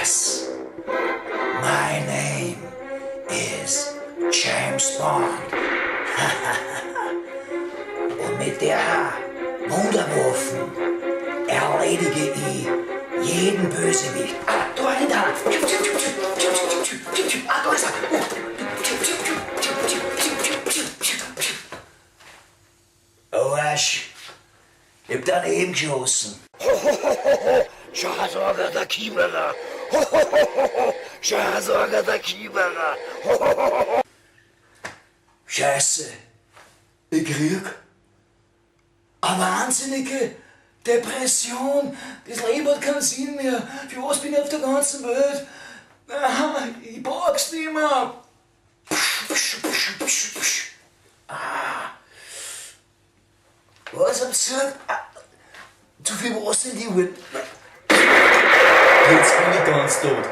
Yes, my name is James Bond. Und mit der Wunderwurfen erledige ich jeden Bösewicht. Ah, da dahinter. Ah, da ist er. Oh, Asch. Ich hab daneben geschossen. Shahzorga der Kieberer. Shahzorga der Kieberer. Scheiße. Ich krieg eine wahnsinnige Depression. Das Leben hat keinen Sinn mehr. Für was bin ich auf der ganzen Welt? Ich pack's nicht mehr. Was absurd. Zu viel Wasser in die Uhr. Jetzt bin ich ganz tot.